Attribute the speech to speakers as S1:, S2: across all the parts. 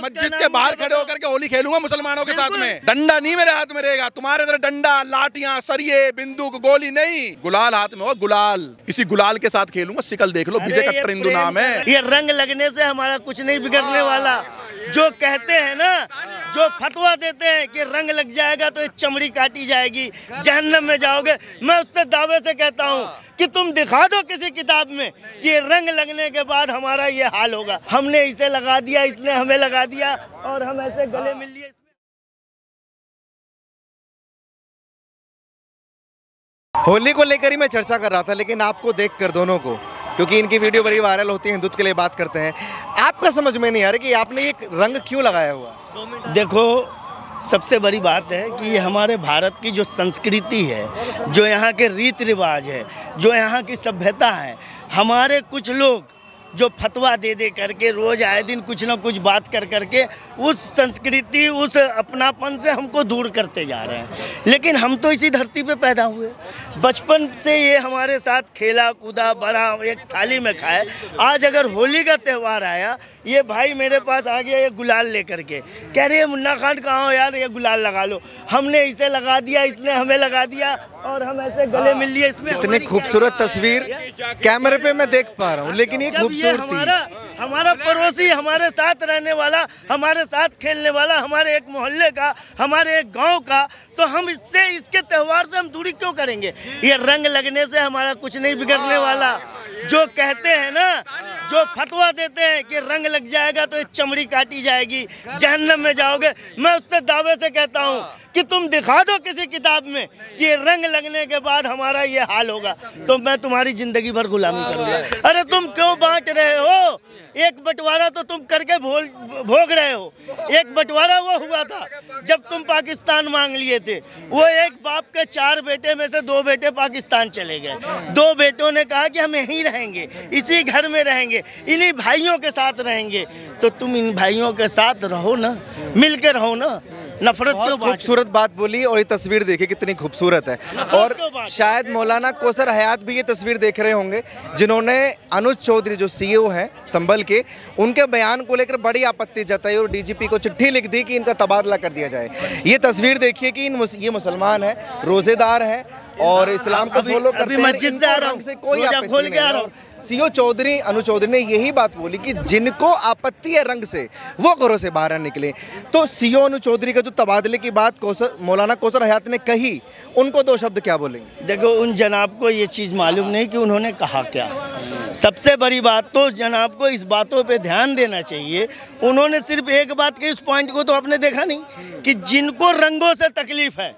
S1: मस्जिद के बाहर खड़े होकर के होली खेलूंगा मुसलमानों के साथ में। डंडा नहीं मेरे हाथ में रहेगा, तुम्हारे अंदर डंडा, लाठियां, सरिये, बंदूक, गोली नहीं, गुलाल हाथ में हो, गुलाल। इसी गुलाल के साथ खेलूंगा। शिकल देख लो, विजय कट्टर हिंदू नाम है।
S2: ये रंग लगने से हमारा कुछ नहीं बिगड़ने वाला। जो कहते हैं ना, जो फतवा देते हैं कि रंग लग जाएगा तो चमड़ी काटी जाएगी, जहन्नम में जाओगे, मैं उससे दावे से कहता हूँ कि तुम दिखा दो किसी किताब में कि रंग लगने के बाद हमारा ये हाल होगा। हमने इसे लगा दिया, इसने हमें लगा दिया और हम ऐसे गले मिल लिए।
S3: होली को लेकर ही मैं चर्चा कर रहा था, लेकिन आपको देखकर दोनों को, क्योंकि इनकी वीडियो बड़ी वायरल होती है, हिंदुत्व के लिए बात करते हैं, आपका समझ में नहीं आ रहा कि आपने ये रंग क्यों लगाया हुआ।
S2: देखो, सबसे बड़ी बात है कि ये हमारे भारत की जो संस्कृति है, जो यहाँ के रीति रिवाज है, जो यहाँ की सभ्यता है, हमारे कुछ लोग जो फतवा दे दे करके रोज आए दिन कुछ ना कुछ बात कर करके उस संस्कृति, उस अपनापन से हमको दूर करते जा रहे हैं। लेकिन हम तो इसी धरती पे पैदा हुए, बचपन से ये हमारे साथ खेला कूदा, बड़ा, एक थाली में खाए। आज अगर होली का त्यौहार आया, ये भाई मेरे पास आ गया ये गुलाल लेकर के, कह रहे मुन्ना खान कहाँ हो यार, ये गुलाल लगा लो। हमने इसे लगा दिया, इसने हमें लगा दिया और हम ऐसे गले मिल लिए। इसमें
S3: इतनी खूबसूरत तस्वीर कैमरे पे मैं देख पा रहा हूँ, लेकिन ये खूबसूरती
S2: हमारा पड़ोसी, हमारे साथ रहने वाला, हमारे साथ खेलने वाला, हमारे एक मोहल्ले का, हमारे एक गांव का, तो हम इससे, इसके त्यौहार से हम दूरी क्यों करेंगे। ये रंग लगने से हमारा कुछ नहीं बिगड़ने वाला। जो कहते हैं ना, जो फतवा देते हैं कि रंग लग जाएगा तो चमड़ी काटी जाएगी, जहन्नम में जाओगे, मैं उससे दावे से कहता हूँ कि तुम दिखा दो किसी किताब में कि रंग लगने के बाद हमारा ये हाल होगा, तो मैं तुम्हारी जिंदगी भर गुलामी करूँगा। अरे तुम क्यों बांट रहे हो? एक बंटवारा तो तुम करके भोग रहे हो। एक बंटवारा वो हुआ था जब तुम पाकिस्तान मांग लिए थे। वो एक बाप के 4 बेटे में से 2 बेटे पाकिस्तान चले गए। 2 बेटों ने कहा कि हम यहीं रहेंगे, इसी घर में रहेंगे, इन्हीं भाइयों के साथ रहेंगे। तो तुम इन भाइयों के साथ रहो ना, मिल के रहो ना, नफरत क्यों?
S3: खूबसूरत बात बोली, और ये तस्वीर देखिए कितनी खूबसूरत है। और शायद मौलाना कौसर हयात भी ये तस्वीर देख रहे होंगे, जिन्होंने अनुज चौधरी जो सीईओ हैं संभल के, उनके बयान को लेकर बड़ी आपत्ति जताई और डीजीपी को चिट्ठी लिख दी कि इनका तबादला कर दिया जाए। ये तस्वीर देखिए कि ये मुसलमान है, रोजेदार है और इस्लाम को फॉलो करते हैं।
S2: मस्जिद से आ रहा हूं,
S3: से कोई खोल के आ रहा हूं। सीईओ चौधरी, अनु चौधरी ने यही बात बोली कि जिनको आपत्ति है रंग से, वो घरों से बाहर निकले। तो सीईओ अनु चौधरी का जो तबादले की बात मौलाना कौसर हयात ने कही, उनको 2 शब्द क्या बोलेंगे?
S2: देखो, उन जनाब को ये चीज़ मालूम नहीं कि उन्होंने कहा क्या। सबसे बड़ी बात तो जनाब को इस बातों पे ध्यान देना चाहिए। उन्होंने सिर्फ एक बात की, इस पॉइंट को तो आपने देखा नहीं कि जिनको रंगों से तकलीफ है,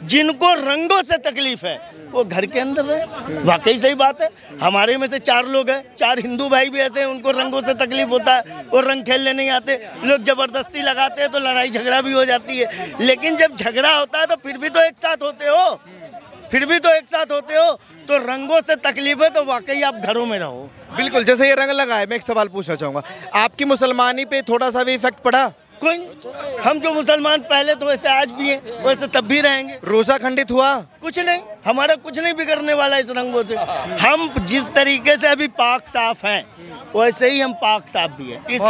S2: जिनको रंगों से तकलीफ है, वो घर के अंदर रहे। वाकई सही बात है। हमारे में से 4 लोग हैं, 4 हिंदू भाई भी ऐसे हैं, उनको रंगों से तकलीफ होता है, वो रंग खेलने नहीं आते, लोग जबरदस्ती लगाते हैं तो लड़ाई झगड़ा भी हो जाती है। लेकिन जब झगड़ा होता है तो फिर भी तो एक साथ होते हो, फिर भी तो एक साथ होते हो। तो रंगों से तकलीफ है तो वाकई आप घरों में रहो।
S3: बिल्कुल, जैसे ये रंग लगा है, मैं एक सवाल पूछना चाहूँगा, आपकी मुसलमानी पे थोड़ा सा भी इफेक्ट पड़ा?
S2: कोई नहीं, हम जो मुसलमान पहले तो वैसे आज भी हैं, वैसे तब भी रहेंगे।
S3: रोजा खंडित हुआ?
S2: कुछ नहीं, हमारा कुछ नहीं बिगड़ने वाला इस रंगों से। हम जिस तरीके से अभी पाक साफ हैं, वैसे ही हम पाक साफ भी हैं। इस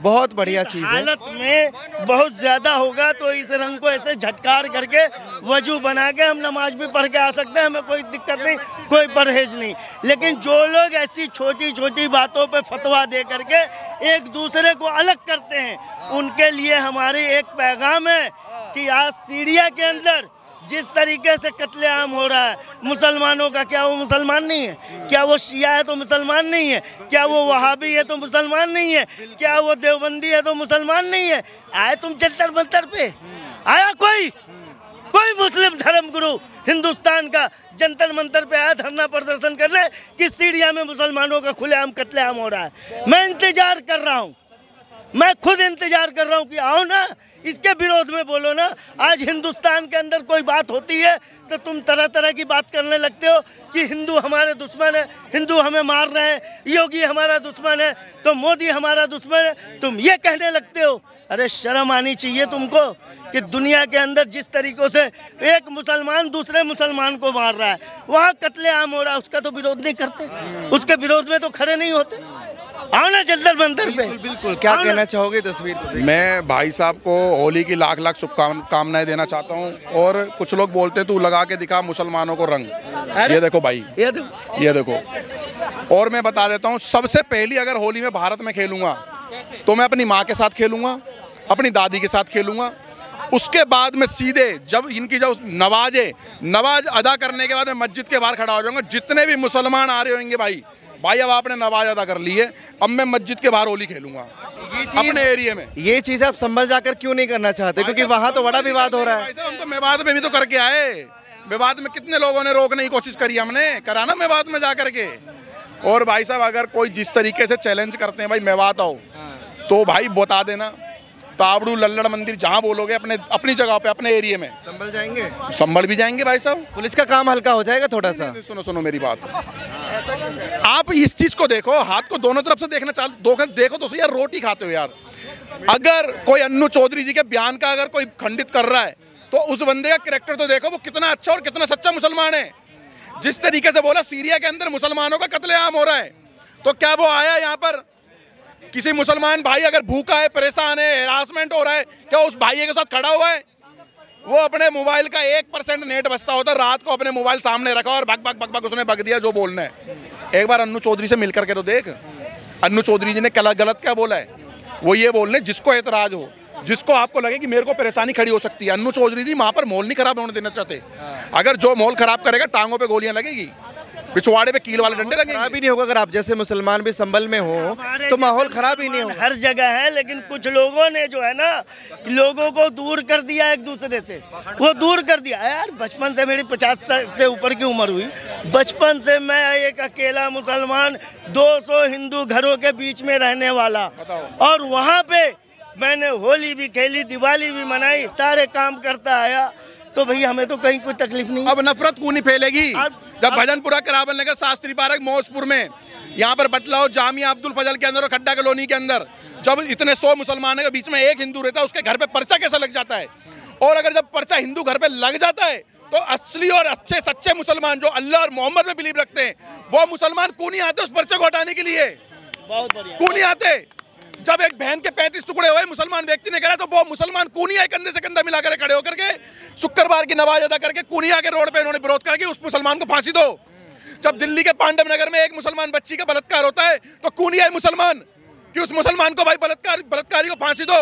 S3: बहुत बढ़िया चीज़ है।
S2: हालत में बहुत ज़्यादा होगा तो इस रंग को ऐसे झटकार करके वजू बना के हम नमाज भी पढ़ के आ सकते हैं, हमें कोई दिक्कत नहीं, कोई परहेज नहीं। लेकिन जो लोग ऐसी छोटी छोटी बातों पे फतवा दे करके एक दूसरे को अलग करते हैं, उनके लिए हमारी एक पैगाम है कि आज सीरिया के अंदर जिस तरीके से कत्लेआम हो रहा है मुसलमानों का, क्या वो मुसलमान नहीं है? क्या वो शिया है तो मुसलमान नहीं है? क्या वो वहाबी है तो मुसलमान नहीं है? क्या वो देवबंदी है तो मुसलमान नहीं है? आए तुम जंतर मंतर पे, आया कोई मुस्लिम धर्म गुरु हिंदुस्तान का जंतर मंतर पे आया धरना प्रदर्शन करने कि सीरिया में मुसलमानों का खुलेआम कत्लेआम हो रहा है? मैं इंतजार कर रहा हूँ, मैं खुद इंतजार कर रहा हूँ कि आओ ना, इसके विरोध में बोलो ना। आज हिंदुस्तान के अंदर कोई बात होती है तो तुम तरह तरह की बात करने लगते हो कि हिंदू हमारे दुश्मन है, हिंदू हमें मार रहे हैं, योगी हमारा दुश्मन है, तो मोदी हमारा दुश्मन है, तुम ये कहने लगते हो। अरे शर्म आनी चाहिए तुमको कि दुनिया के अंदर जिस तरीक़ों से एक मुसलमान दूसरे मुसलमान को मार रहा है, वहाँ कत्लेआम हो रहा है, उसका तो विरोध नहीं करते, उसके विरोध में तो खड़े नहीं होते। आओ ना जंतर मंतर पे।
S3: बिल्कुल, क्या कहना चाहोगे तस्वीर को?
S1: मैं भाई साहब को होली की लाख लाख शुभकामनाएं देना चाहता हूँ। और कुछ लोग बोलते हैं तू लगा के दिखा मुसलमानों को रंग, ये देखो भाई, ये देखो। और मैं बता देता हूँ, सबसे पहली अगर होली में भारत में खेलूंगा तो मैं अपनी माँ के साथ खेलूंगा, अपनी दादी के साथ खेलूंगा। उसके बाद में सीधे जब इनकी जो नवाज अदा करने के बाद मैं मस्जिद के बाहर खड़ा हो जाऊंगा। जितने भी मुसलमान आ रहे होंगे भाई अब आपने नमाज अदा कर ली है, अब मैं मस्जिद के बाहर होली खेलूंगा अपने एरिया में।
S3: ये चीज आप संभल जाकर क्यों नहीं करना चाहते? क्योंकि वहाँ तो बड़ा विवाद हो रहा है।
S1: हम तो मेवात में भी तो करके आए। मेवात में कितने लोगों ने रोकने की कोशिश करी, हमने करा ना मेवात में जा करके। और भाई साहब अगर कोई जिस तरीके से चैलेंज करते हैं भाई मेवात आओ, तो भाई बता देना, तावड़ू लल्लड़ मंदिर जहाँ बोलोगे अपनी जगह पे अपने एरिया में
S3: संभल जाएंगे,
S1: संभल भी जाएंगे भाई साहब।
S3: पुलिस का काम हल्का हो जाएगा थोड़ा सा।
S1: सुनो मेरी बात, आप इस चीज को देखो, हाथ को दोनों तरफ से देखना देखो तो सही यार, रोटी खाते हो यार। अगर कोई अन्नू चौधरी जी के बयान का अगर कोई खंडित कर रहा है तो उस बंदे का कैरेक्टर तो देखो, वो कितना अच्छा और कितना सच्चा मुसलमान है। जिस तरीके से बोला सीरिया के अंदर मुसलमानों का कत्लेआम हो रहा है, तो क्या वो आया यहाँ पर किसी मुसलमान भाई अगर भूखा है, परेशान है, हैरासमेंट हो रहा है, क्या उस भाई के साथ खड़ा हुआ है? वो अपने मोबाइल का 1% नेट बचता होता, रात को अपने मोबाइल सामने रखा और बक उसने बक दिया जो बोलना है। एक बार अन्नू चौधरी से मिल करके तो देख, अन्नू चौधरी जी ने गलत क्या बोला है। वो ये बोलने जिसको एतराज हो, जिसको आपको लगे कि मेरे को परेशानी खड़ी हो सकती है, अन्नू चौधरी जी वहाँ पर माहौल नहीं खराब होने देना चाहते। अगर जो माहौल खराब करेगा टांगों पे गोलियां लगेगी, पिछवाड़े पे कील वाले डंडे लगेंगे।
S3: खराब ही नहीं होगा अगर आप जैसे मुसलमान भी संभल में हो तो माहौल खराब ही नहीं होगा।
S2: हर जगह है, लेकिन कुछ लोगों ने जो है ना लोगों को दूर कर दिया एक दूसरे से, वो दूर कर दिया यार। बचपन से मेरी 50 से ऊपर की उम्र हुई, बचपन से मैं एक अकेला मुसलमान 200 हिंदू घरों के बीच में रहने वाला, और वहाँ पे मैंने होली भी खेली, दिवाली भी मनाई, सारे काम करता आया, तो भैया हमें तो कहीं कोई तकलीफ नहीं।
S1: अब नफरत क्यों नहीं फैलेगी? जब भजनपुरा, करावल नगर, शास्त्री पार्क, मौजपुर में, यहाँ पर बटलाओ, जामिया अब्दुल फजल के अंदर और खड्डा कॉलोनी के अंदर जब इतने 100 मुसलमानों के बीच में एक हिंदू रहता है, उसके घर पे पर्चा कैसा लग जाता है? और अगर जब पर्चा हिंदू घर पे लग जाता है तो असली और अच्छे सच्चे मुसलमान जो अल्लाह और मोहम्मद में बिलीव रखते हैं, वो मुसलमान क्यों नहीं आते उस पर्चे को हटाने के लिए?
S2: बहुत बढ़िया,
S1: क्यों नहीं आते? जब एक बहन के 35 टुकड़े हुए मुसलमान व्यक्ति ने करा, तो वो मुसलमान कूनी आए कंधे से कंधा मिलाकर खड़े होकर के शुक्रवार की नमाज अदा करके कूनी आके रोड पे इन्होंने विरोध करके उस मुसलमान को फांसी दो। जब दिल्ली के पांडव नगर में एक मुसलमान बच्ची का बलात्कार होता है तो कूनी आए मुसलमान कि उस मुसलमान को भाई बलात्कारी को फांसी दो।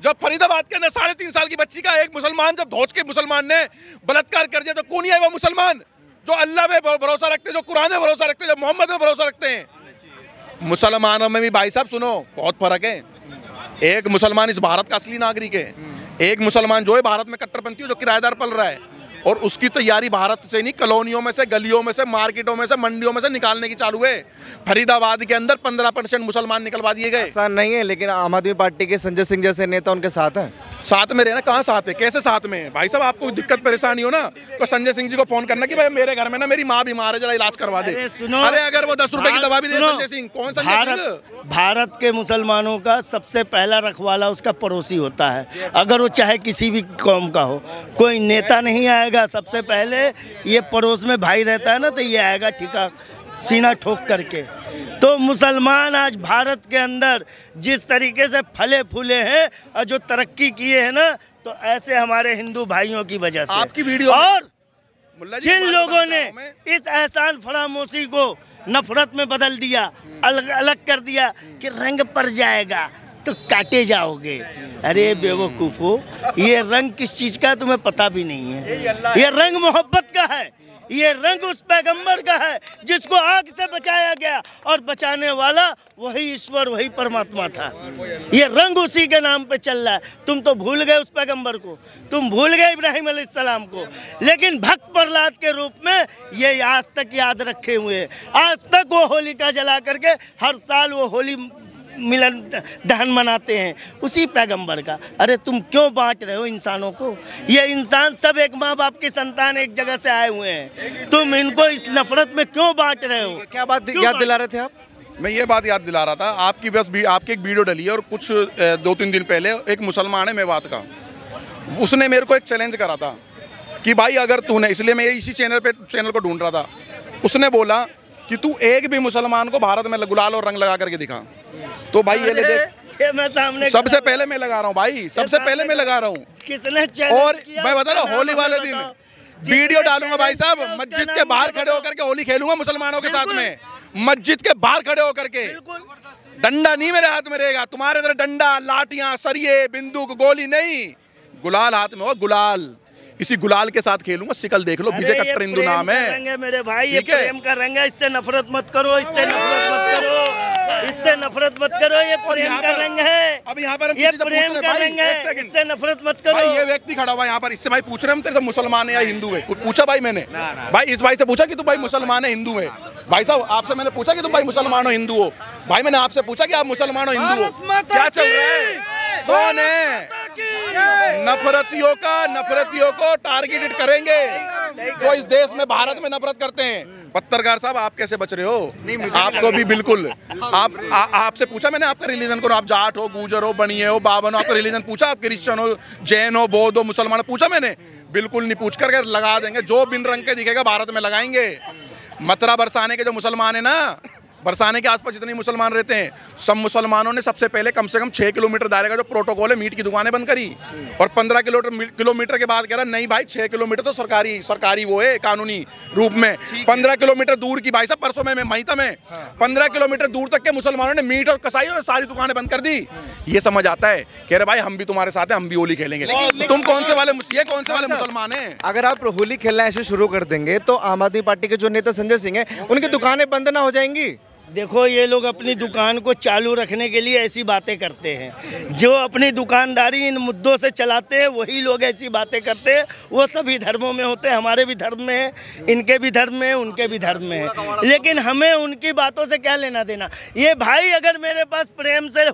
S1: जब फरीदाबाद के अंदर 3.5 साल की बच्ची का एक मुसलमान जब धौच के मुसलमान ने बलात्कार कर दिया, तो कूनी आए वो मुसलमान जो अल्लाह में भरोसा रखते, जो कुरान में भरोसा रखते, जो मोहम्मद में भरोसा रखते हैं। मुसलमानों में भी भाई साहब सुनो बहुत फर्क है। एक मुसलमान इस भारत का असली नागरिक है, एक मुसलमान जो है भारत में कट्टरपंथी है, जो किराएदार पल रहा है, और उसकी तैयारी भारत से नहीं, कॉलोनियों में से, गलियों में से, मार्केटों में से, मंडियों में से निकालने की चालू है। फरीदाबाद के अंदर 15% मुसलमान निकलवा दिए गए।
S3: ऐसा नहीं है, लेकिन आम आदमी पार्टी के संजय सिंह जैसे नेता उनके साथ हैं।
S1: साथ में रहना, कहाँ साथ है, कैसे साथ में है? भाई साहब आपको दिक्कत परेशानी हो ना तो संजय सिंह जी को फोन करना कि भाई मेरे घर में ना मेरी माँ बीमार है, जरा इलाज करवा दे। अरे अगर वो 10 रुपए की दवा भी दे संजय सिंह, कौन संजय सिंह?
S2: भारत के मुसलमानों का सबसे पहला रखवाला उसका पड़ोसी होता है, अगर वो चाहे किसी भी कौम का हो। कोई नेता नहीं आएगा, सबसे पहले ये पड़ोस में भाई रहता है ना, तो ये आएगा ठिका सीना ठोक करके। तो मुसलमान आज भारत के अंदर जिस तरीके से फले फूले हैं और जो तरक्की किए हैं ना, तो ऐसे हमारे हिंदू भाइयों की वजह से।
S1: आपकी वीडियो
S2: और जिन लोगों ने इस एहसान फरामोशी को नफरत में बदल दिया, अलग अलग कर दिया कि रंग पड़ जाएगा तो काटे जाओगे। अरे बेवकूफ़ो, ये रंग किस चीज़ का तुम्हें पता भी नहीं है। ये रंग मोहब्बत का है, ये रंग उस पैगंबर का है जिसको आग से बचाया गया, और बचाने वाला वही ईश्वर, वही परमात्मा था। ये रंग उसी के नाम पे चल रहा है। तुम तो भूल गए उस पैगंबर को, तुम भूल गए इब्राहिम अलैहिस्सलाम को, लेकिन भक्त प्रहलाद के रूप में ये आज तक याद रखे हुए हैं। आज तक वो होलिका जला करके हर साल वो होली मिलन दहन मनाते हैं उसी पैगंबर का। अरे तुम क्यों बांट रहे हो इंसानों को? ये इंसान सब एक माँ बाप की संतान, एक जगह से आए हुए हैं, तुम इनको इस नफरत में क्यों बांट रहे हो?
S3: क्या बात याद दिला रहे थे आप?
S1: मैं ये बात याद दिला रहा था, आपकी एक वीडियो डली है और कुछ 2-3 दिन पहले एक मुसलमान है मेवात का, उसने मेरे को एक चैलेंज करा था कि भाई अगर तूने, इसलिए मैं इसी चैनल को ढूंढ रहा था, उसने बोला कि तू एक भी मुसलमान को भारत में गुलाल और रंग लगा करके दिखा। तो भाई ये ले देख,
S2: ये मैं सामने
S1: सबसे पहले मैं लगा रहा हूँ भाई, सबसे पहले मैं लगा रहा हूँ।
S2: किसने
S1: और मैं बता रहा हूँ, होली वाले दिन वीडियो डालूंगा भाई साहब, मस्जिद के बाहर खड़े होकर के होली खेलूंगा मुसलमानों के साथ में, मस्जिद के बाहर खड़े होकर के। डंडा नहीं मेरे हाथ में रहेगा, तुम्हारे तरह डंडा, लाठियां, सरिये, बिंदुक, गोली नहीं, गुलाल हाथ में हो, गुलाल। इसी गुलाल के साथ खेलूंगा, शिकल देख लो, विजय कट्टर हिंदू नाम है
S2: मेरे भाई, ये प्रेम का रंग है, इससे नफरत मत करो, इससे नफरत मत करो, इससे नफरत मत करो, ये प्रेम का रंग है।
S1: अब यहाँ पर
S2: ये प्रेम का रंग है, इससे नफरत मत करो।
S1: भाई ये व्यक्ति खड़ा हुआ यहाँ पर, इससे भाई पूछ रहे हम तेरे से मुसलमान है या हिंदू है? पूछा भाई मैंने, भाई इस भाई से पूछा कि तू भाई मुसलमान है हिंदू है? भाई साहब आपसे मैंने पूछा कि तुम भाई मुसलमान हो हिंदू हो? भाई मैंने आपसे पूछा कि आप मुसलमान हो हिंदू हो? क्या चल रहा है? कौन है? नफरतियों को टारगेटेड करेंगे जो इस देश में, भारत में नफरत करते हैं। पत्रकार साहब आप कैसे बच रहे हो? आपको भी बिल्कुल, आपसे पूछा मैंने आपका रिलीजन को, आप जाट हो, गुजर हो, बनिए हो, बावन हो, आपका रिलीजन पूछा? आप क्रिश्चियन हो, जैन हो, बौद्ध हो, मुसलमान हो, पूछा मैंने? बिल्कुल नहीं पूछ कर लगा देंगे, जो बिन रंग के दिखेगा भारत में लगाएंगे। मथुरा बरसाने के जो मुसलमान है ना, बरसाने के आसपास जितने मुसलमान रहते हैं, सब मुसलमानों ने सबसे पहले कम से कम 6 किलोमीटर दायरे का जो प्रोटोकॉल है, मीट की दुकानें बंद करी। और 15 किलोमीटर के बाद कह रहा नहीं भाई 6 किलोमीटर तो सरकारी वो है कानूनी रूप में, 15 किलोमीटर दूर की, भाई साहब परसों में महिता में 15 किलोमीटर दूर तक के मुसलमानों ने मीट और कसाई और सारी दुकानें बंद कर दी। ये समझ आता है, कह रहे भाई हम भी तुम्हारे साथ हैं, हम भी होली खेलेंगे। तुम कौन से वाले मुसलमान हैं?
S3: अगर आप होली खेलना ऐसे शुरू कर देंगे तो आम आदमी पार्टी के जो नेता संजय सिंह है, उनकी दुकानें बंद ना हो जाएंगी?
S2: देखो ये लोग अपनी दुकान को चालू रखने के लिए ऐसी बातें करते हैं, जो अपनी दुकानदारी इन मुद्दों से चलाते हैं वही लोग ऐसी बातें करते हैं। वो सभी धर्मों में होते हैं, हमारे भी धर्म में है, इनके भी धर्म में है, उनके भी धर्म में है, लेकिन हमें उनकी बातों से क्या लेना देना। ये भाई अगर मेरे पास प्रेम से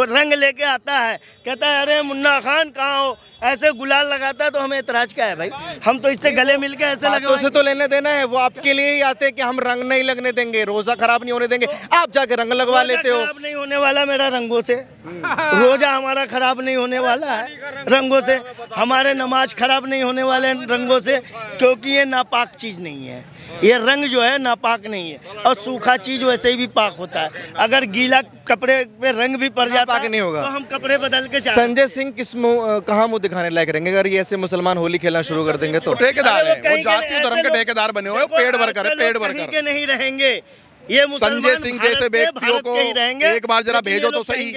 S2: रंग लेके आता है, कहता है अरे मुन्ना खान कहाँ हो, ऐसे गुलाल लगाता है, तो हमें एतराज क्या है भाई? हम तो इससे गले मिलके ऐसे लगे,
S3: उसे तो लेने देना है। वो आपके लिए ही आते हैं कि हम रंग नहीं लगने देंगे, रोजा खराब नहीं होने देंगे, आप जाके रंग लगवा लेते हो।
S2: खराब नहीं होने वाला मेरा रंगों से, रोजा हमारा खराब नहीं होने वाला है रंगों से, हमारे नमाज खराब नहीं होने वाले रंगों से, क्योंकि ये नापाक चीज़ नहीं है। ये रंग जो है नापाक नहीं है, और सूखा चीज वैसे ही भी पाक होता है। अगर गीला कपड़े पे रंग भी पड़ जाता है
S3: नहीं होगा
S2: तो हम कपड़े बदल के
S3: संजय सिंह कहाँ मुँह दिखाने लायक रहेंगे अगर ये ऐसे मुसलमान होली खेलना शुरू कर देंगे? तो
S1: ठेकेदार है वो, जातीय धर्म के ठेकेदार बने हुए, पेड़ भरकर
S2: के नहीं रहेंगे। ये
S1: संजय सिंह जैसे व्यक्तियों को एक बार जरा भेजो तो सही,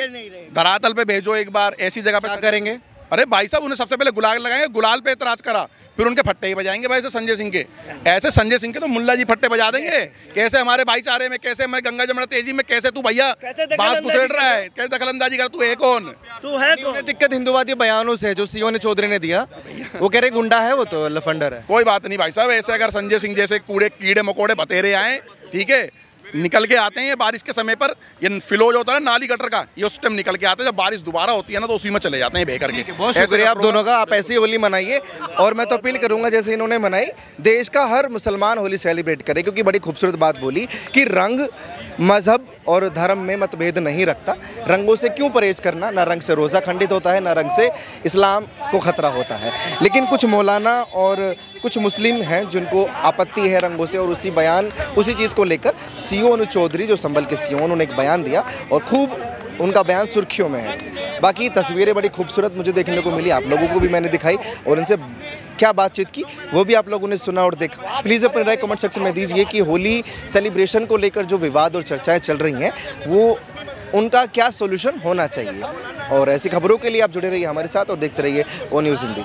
S1: धरातल पे भेजो एक बार, ऐसी जगह पे
S3: करेंगे।
S1: अरे भाई साहब उन्हें सबसे पहले गुलाल लगाएंगे, गुलाल पे एतराज करा, फिर उनके फट्टे ही बजाएंगे भाई से संजय सिंह के। ऐसे संजय सिंह के तो मुल्ला जी फट्टे बजा देंगे, कैसे हमारे भाईचारे में, कैसे मैं गंगा जमुना तेजी में, कैसे तू भैया बात घुसेड़ रहा है, कैसे दखलंदाजी कर, तू है कौन?
S2: तू है तो
S3: दिक्कत हिंदुवादी बयानों से जो सीओ ने चौधरी ने दिया, वो कह रहे गुंडा है, वो तो लफंडर है।
S1: कोई बात नहीं भाई साहब, ऐसे अगर संजय सिंह जैसे कीड़े मकोड़े बतेरे आए, ठीक है, निकल के आते हैं ये बारिश के समय पर, ये फ्लो जो होता है ना नाली गटर का, ये उस टाइम निकल के आते हैं, जब बारिश दोबारा होती है ना तो उसी में चले जाते हैं बह करके।
S3: बहुत शुक्रिया आप दोनों का, आप ऐसी होली मनाइए, और मैं तो अपील करूंगा जैसे इन्होंने मनाई, देश का हर मुसलमान होली सेलिब्रेट करे, क्योंकि बड़ी खूबसूरत बात बोली कि रंग मजहब और धर्म में मतभेद नहीं रखता। रंगों से क्यों परहेज करना? ना रंग से रोज़ा खंडित होता है, ना रंग से इस्लाम को ख़तरा होता है। लेकिन कुछ मौलाना और कुछ मुस्लिम हैं जिनको आपत्ति है रंगों से, और उसी चीज़ को लेकर सीओ अनुज चौधरी जो संभल के सीओ, उन्होंने एक बयान दिया और खूब उनका बयान सुर्खियों में है। बाकी तस्वीरें बड़ी खूबसूरत मुझे देखने को मिली, आप लोगों को भी मैंने दिखाई, और इनसे क्या बातचीत की वो भी आप लोगों ने सुना और देखा। प्लीज़ अपनी राय कमेंट सेक्शन में दीजिए कि होली सेलिब्रेशन को लेकर जो विवाद और चर्चाएं चल रही हैं वो उनका क्या सॉल्यूशन होना चाहिए। और ऐसी खबरों के लिए आप जुड़े रहिए हमारे साथ और देखते रहिए ओ न्यूज़ हिंदी।